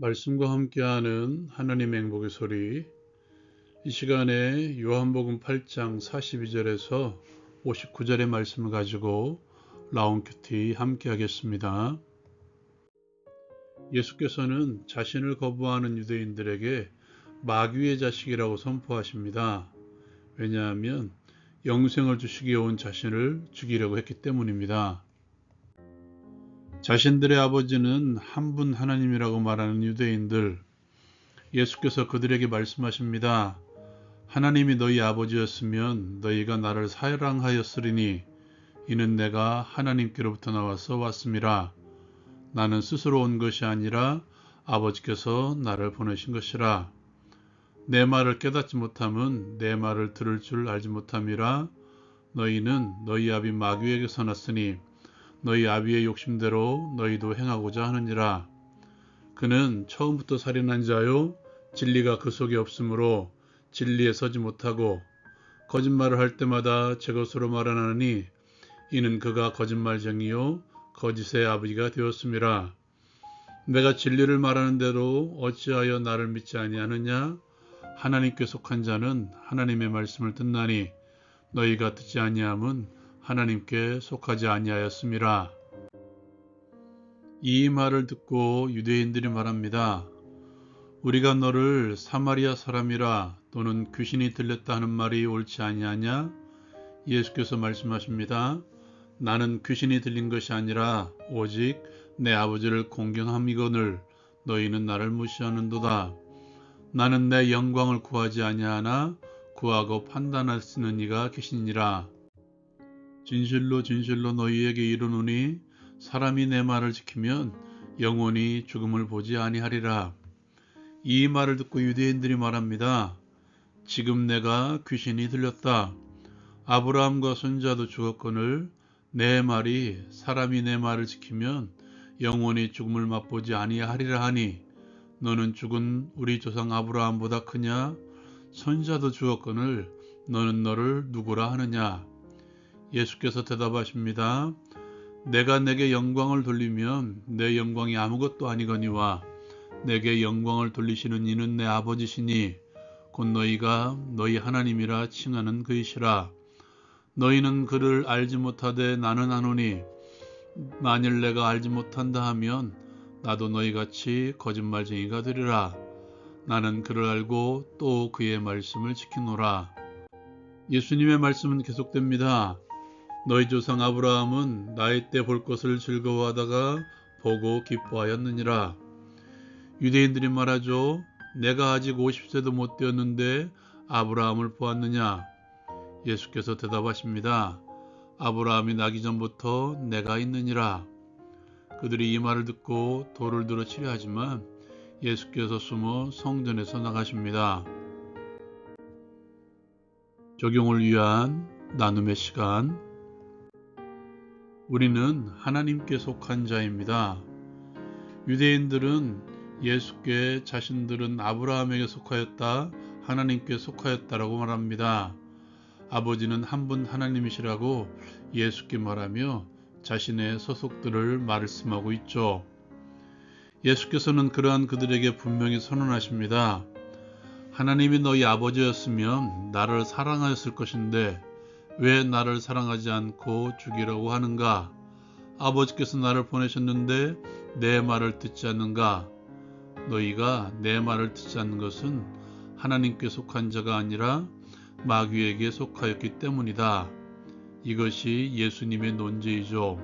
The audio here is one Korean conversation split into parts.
말씀과 함께하는 하나님의 행복의 소리. 이 시간에 요한복음 8장 42절에서 59절의 말씀을 가지고 라운 큐티 함께하겠습니다. 예수께서는 자신을 거부하는 유대인들에게 마귀의 자식이라고 선포하십니다. 왜냐하면 영생을 주시기 위해 온 자신을 죽이려고 했기 때문입니다. 자신들의 아버지는 한 분 하나님이라고 말하는 유대인들, 예수께서 그들에게 말씀하십니다. 하나님이 너희 아버지였으면 너희가 나를 사랑하였으리니 이는 내가 하나님께로부터 나와서 왔음이라. 나는 스스로 온 것이 아니라 아버지께서 나를 보내신 것이라. 내 말을 깨닫지 못함은 내 말을 들을 줄 알지 못함이라. 너희는 너희 아비 마귀에게서 났으니 너희 아비의 욕심대로 너희도 행하고자 하느니라. 그는 처음부터 살인한 자요 진리가 그 속에 없으므로 진리에 서지 못하고 거짓말을 할 때마다 제 것으로 말하나니 이는 그가 거짓말쟁이요 거짓의 아버지가 되었음이라. 내가 진리를 말하는 대로 어찌하여 나를 믿지 아니하느냐? 하나님께 속한 자는 하나님의 말씀을 듣나니 너희가 듣지 아니함은 하나님께 속하지 아니하였음이라. 이 말을 듣고 유대인들이 말합니다. 우리가 너를 사마리아 사람이라 또는 귀신이 들렸다 하는 말이 옳지 아니하냐? 예수께서 말씀하십니다. 나는 귀신이 들린 것이 아니라 오직 내 아버지를 공경함이거늘 너희는 나를 무시하는도다. 나는 내 영광을 구하지 아니하나 구하고 판단할 수 있는 이가 계시니라. 진실로 진실로 너희에게 이르노니 사람이 내 말을 지키면 영원히 죽음을 보지 아니하리라. 이 말을 듣고 유대인들이 말합니다. 지금 내가 귀신이 들렸다. 아브라함과 손자도 죽었거늘 내 말이 사람이 내 말을 지키면 영원히 죽음을 맛보지 아니하리라 하니 너는 죽은 우리 조상 아브라함보다 크냐? 손자도 죽었거늘 너는 너를 누구라 하느냐? 예수께서 대답하십니다. 내가 내게 영광을 돌리면 내 영광이 아무것도 아니거니와 내게 영광을 돌리시는 이는 내 아버지시니 곧 너희가 너희 하나님이라 칭하는 그이시라. 너희는 그를 알지 못하되 나는 아노니 만일 내가 알지 못한다 하면 나도 너희같이 거짓말쟁이가 되리라. 나는 그를 알고 또 그의 말씀을 지키노라. 예수님의 말씀은 계속됩니다. 너희 조상 아브라함은 나이 때 볼 것을 즐거워하다가 보고 기뻐하였느니라. 유대인들이 말하죠. 내가 아직 50세도 못 되었는데 아브라함을 보았느냐? 예수께서 대답하십니다. 아브라함이 나기 전부터 내가 있느니라. 그들이 이 말을 듣고 돌을 들어 치려 하지만 예수께서 숨어 성전에서 나가십니다. 적용을 위한 나눔의 시간. 우리는 하나님께 속한 자입니다. 유대인들은 예수께 자신들은 아브라함에게 속하였다, 하나님께 속하였다라고 말합니다. 아버지는 한 분 하나님이시라고 예수께 말하며 자신의 소속들을 말씀하고 있죠. 예수께서는 그러한 그들에게 분명히 선언하십니다. 하나님이 너희 아버지였으면 나를 사랑하였을 것인데 왜 나를 사랑하지 않고 죽이려고 하는가? 아버지께서 나를 보내셨는데 내 말을 듣지 않는가? 너희가 내 말을 듣지 않는 것은 하나님께 속한 자가 아니라 마귀에게 속하였기 때문이다. 이것이 예수님의 논지이죠.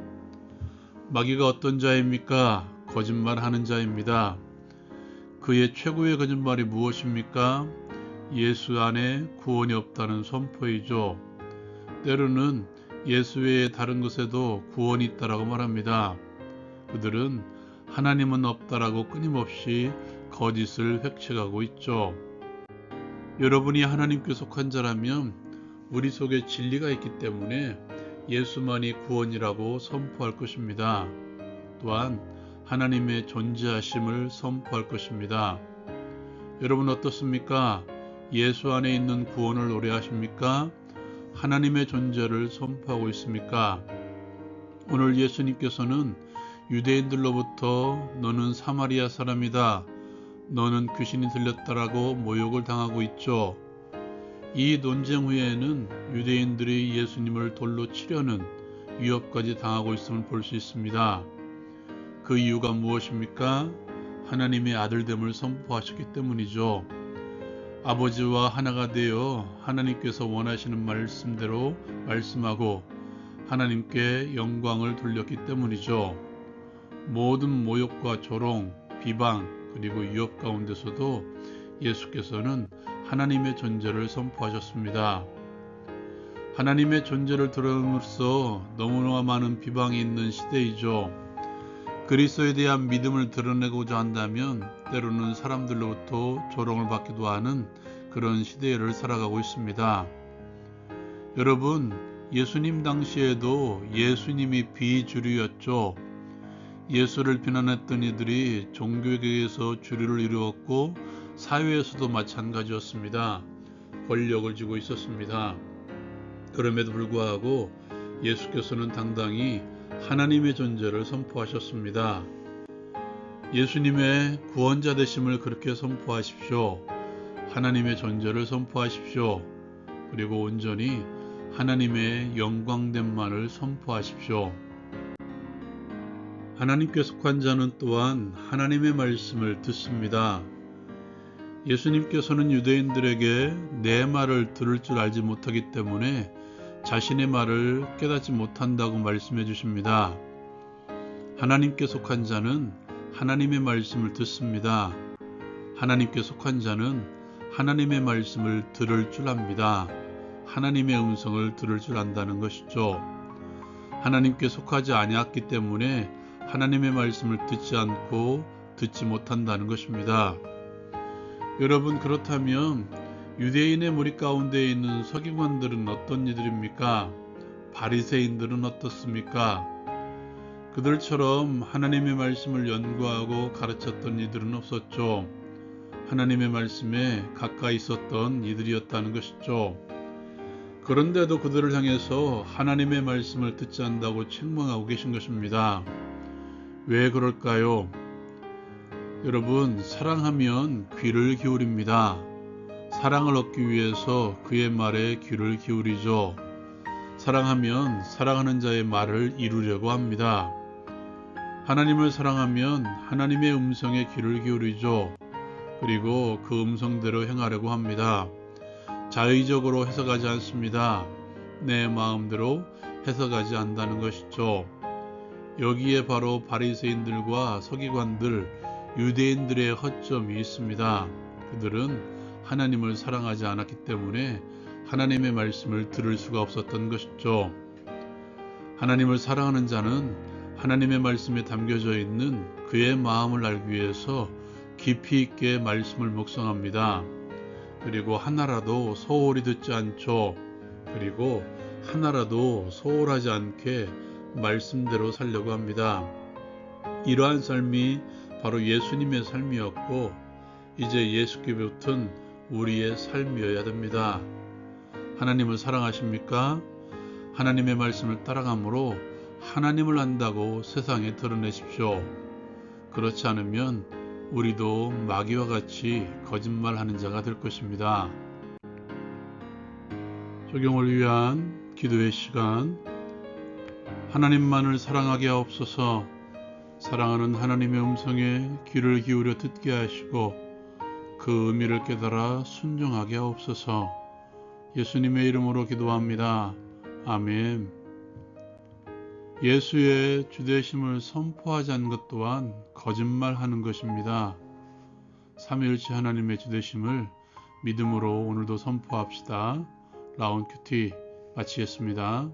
마귀가 어떤 자입니까? 거짓말하는 자입니다. 그의 최고의 거짓말이 무엇입니까? 예수 안에 구원이 없다는 선포이죠. 때로는 예수 외에 다른 것에도 구원이 있다라고 말합니다. 그들은 하나님은 없다라고 끊임없이 거짓을 획책하고 있죠. 여러분이 하나님께 속한 자라면 우리 속에 진리가 있기 때문에 예수만이 구원이라고 선포할 것입니다. 또한 하나님의 존재하심을 선포할 것입니다. 여러분 어떻습니까? 예수 안에 있는 구원을 노래하십니까? 하나님의 존재를 선포하고 있습니까? 오늘 예수님께서는 유대인들로부터 너는 사마리아 사람이다, 너는 귀신이 들렸다라고 모욕을 당하고 있죠. 이 논쟁 후에는 유대인들이 예수님을 돌로 치려는 위협까지 당하고 있음을 볼 수 있습니다. 그 이유가 무엇입니까? 하나님의 아들됨을 선포하셨기 때문이죠. 아버지와 하나가 되어 하나님께서 원하시는 말씀대로 말씀하고 하나님께 영광을 돌렸기 때문이죠. 모든 모욕과 조롱, 비방, 그리고 위협 가운데서도 예수께서는 하나님의 존재를 선포하셨습니다. 하나님의 존재를 드러냄으로써 너무나 많은 비방이 있는 시대이죠. 그리스도에 대한 믿음을 드러내고자 한다면 때로는 사람들로부터 조롱을 받기도 하는 그런 시대를 살아가고 있습니다. 여러분, 예수님 당시에도 예수님이 비주류였죠. 예수를 비난했던 이들이 종교계에서 주류를 이루었고 사회에서도 마찬가지였습니다. 권력을 쥐고 있었습니다. 그럼에도 불구하고 예수께서는 당당히 하나님의 존재를 선포하셨습니다. 예수님의 구원자 되심을 그렇게 선포하십시오. 하나님의 존재를 선포하십시오. 그리고 온전히 하나님의 영광됨만을 선포하십시오. 하나님께 속한 자는 또한 하나님의 말씀을 듣습니다. 예수님께서는 유대인들에게 내 말을 들을 줄 알지 못하기 때문에 자신의 말을 깨닫지 못한다고 말씀해 주십니다. 하나님께 속한 자는 하나님의 말씀을 듣습니다. 하나님께 속한 자는 하나님의 말씀을 들을 줄 압니다. 하나님의 음성을 들을 줄 안다는 것이죠. 하나님께 속하지 아니했기 때문에 하나님의 말씀을 듣지 않고 듣지 못한다는 것입니다. 여러분, 그렇다면 유대인의 무리 가운데 있는 서기관들은 어떤 이들입니까? 바리새인들은 어떻습니까? 그들처럼 하나님의 말씀을 연구하고 가르쳤던 이들은 없었죠. 하나님의 말씀에 가까이 있었던 이들이었다는 것이죠. 그런데도 그들을 향해서 하나님의 말씀을 듣지 않는다고 책망하고 계신 것입니다. 왜 그럴까요? 여러분, 사랑하면 귀를 기울입니다. 사랑을 얻기 위해서 그의 말에 귀를 기울이죠. 사랑하면 사랑하는 자의 말을 이루려고 합니다. 하나님을 사랑하면 하나님의 음성에 귀를 기울이죠. 그리고 그 음성대로 행하려고 합니다. 자의적으로 해석하지 않습니다. 내 마음대로 해석하지 않는다는 것이죠. 여기에 바로 바리새인들과 서기관들, 유대인들의 허점이 있습니다. 그들은 하나님을 사랑하지 않았기 때문에 하나님의 말씀을 들을 수가 없었던 것이죠. 하나님을 사랑하는 자는 하나님의 말씀에 담겨져 있는 그의 마음을 알기 위해서 깊이 있게 말씀을 묵상합니다. 그리고 하나라도 소홀히 듣지 않죠. 그리고 하나라도 소홀하지 않게 말씀대로 살려고 합니다. 이러한 삶이 바로 예수님의 삶이었고 이제 예수께 붙은 우리의 삶이어야 됩니다. 하나님을 사랑하십니까? 하나님의 말씀을 따라감으로 하나님을 안다고 세상에 드러내십시오. 그렇지 않으면 우리도 마귀와 같이 거짓말하는 자가 될 것입니다. 적용을 위한 기도의 시간. 하나님만을 사랑하게 하옵소서. 사랑하는 하나님의 음성에 귀를 기울여 듣게 하시고 그 의미를 깨달아 순종하게 하옵소서. 예수님의 이름으로 기도합니다. 아멘. 예수의 주되심을 선포하지 않는 것 또한 거짓말하는 것입니다. 삼위일체 하나님의 주되심을 믿음으로 오늘도 선포합시다. 라운 큐티 마치겠습니다.